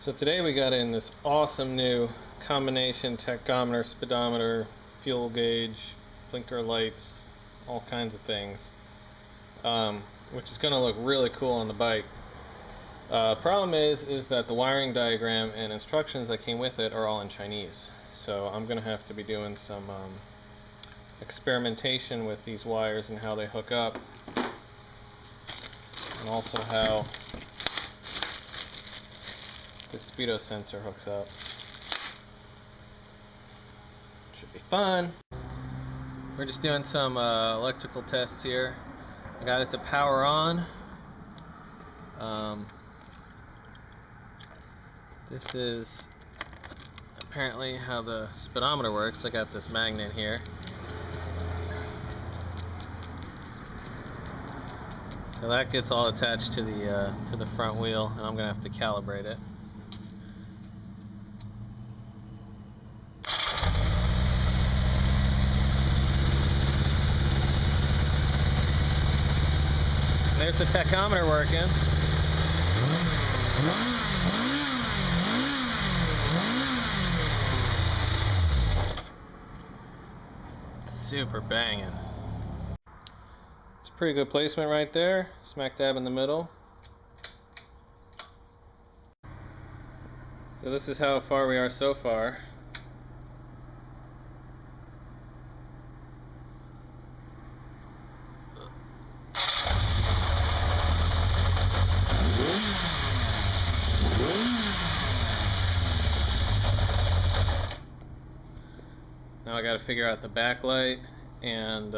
So today we got in this awesome new combination tachometer, speedometer, fuel gauge, blinker lights, all kinds of things, which is going to look really cool on the bike. Problem is that the wiring diagram and instructions that came with it are all in Chinese. So I'm going to have to be doing some experimentation with these wires and how they hook up, and also how the Speedo sensor hooks up. Should be fun. We're just doing some electrical tests here. I got it to power on. This is apparently how the speedometer works. I got this magnet here. So that gets all attached to the front wheel, and I'm gonna have to calibrate it. There's the tachometer working. Super banging. It's a pretty good placement right there, smack dab in the middle. So this is how far we are so far. Now I got to figure out the backlight and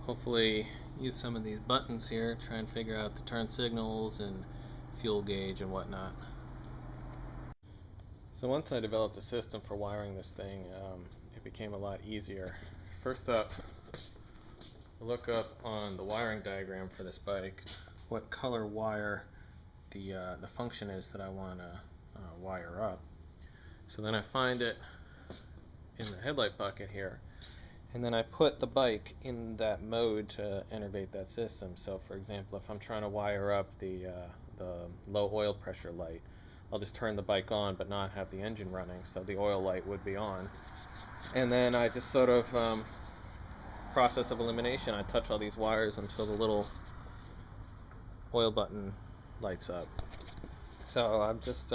hopefully use some of these buttons here, try and figure out the turn signals and fuel gauge and whatnot. So once I developed a system for wiring this thing, it became a lot easier. First up, look up on the wiring diagram for this bike what color wire the function is that I want to wire up. So then I find it in the headlight bucket here, and then I put the bike in that mode to innervate that system. So for example, if I'm trying to wire up the low oil pressure light, I'll just turn the bike on but not have the engine running, so the oil light would be on. And then I just sort of process of elimination, I touch all these wires until the little oil button lights up. So I'm just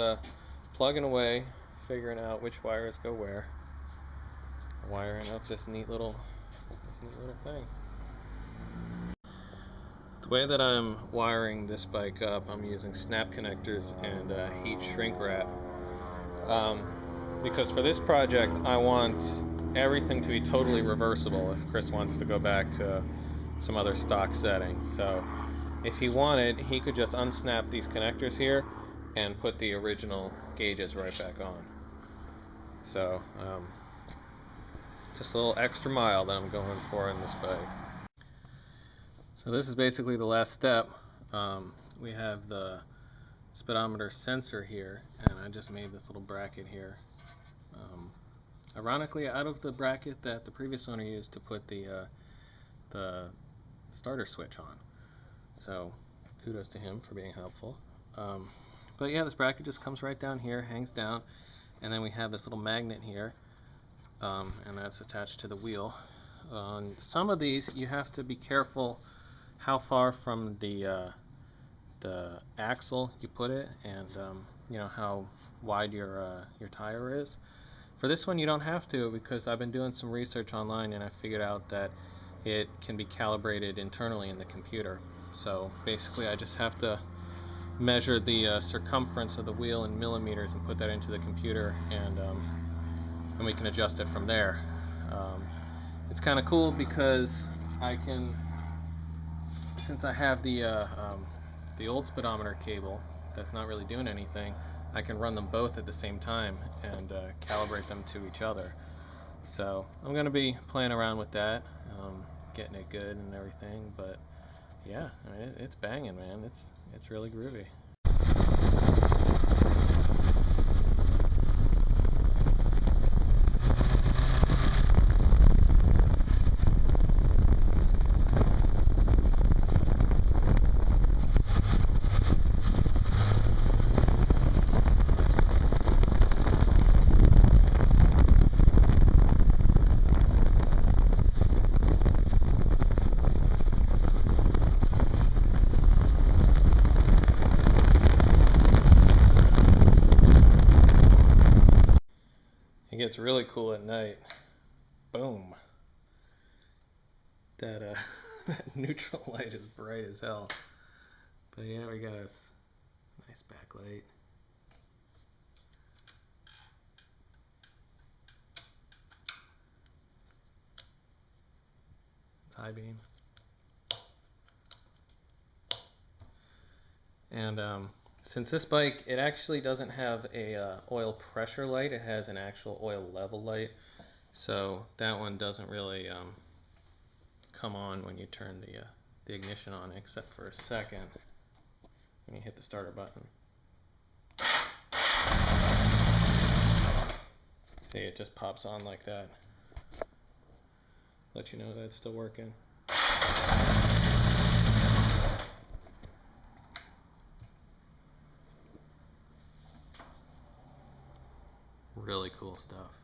plugging away, figuring out which wires go where, wiring up this neat little thing. The way that I'm wiring this bike up, I'm using snap connectors and heat shrink wrap, because for this project I want everything to be totally reversible if Chris wants to go back to some other stock setting. So if he wanted, he could just unsnap these connectors here and put the original gauges right back on. So just a little extra mile that I'm going for in this bike. So this is basically the last step. We have the speedometer sensor here, and I just made this little bracket here. Ironically, out of the bracket that the previous owner used to put the starter switch on. So kudos to him for being helpful. But yeah, this bracket just comes right down here, hangs down, and then we have this little magnet here, and that's attached to the wheel. Some of these you have to be careful how far from the axle you put it, and you know how wide your tire is. For this one you don't have to, because I've been doing some research online and I figured out that it can be calibrated internally in the computer. So basically I just have to measure the circumference of the wheel in millimeters and put that into the computer, and we can adjust it from there. It's kind of cool because I can, since I have the old speedometer cable that's not really doing anything, I can run them both at the same time and calibrate them to each other. So I'm going to be playing around with that, getting it good and everything. But yeah, I mean, it's banging, man. It's really groovy. gets really cool at night. Boom. That that neutral light is bright as hell. But yeah, we got a nice backlight. It's high beam. And since this bike, it actually doesn't have a oil pressure light, it has an actual oil level light. So that one doesn't really come on when you turn the ignition on, except for a second when you hit the starter button. See, it just pops on like that. Let you know that it's still working. Really cool stuff.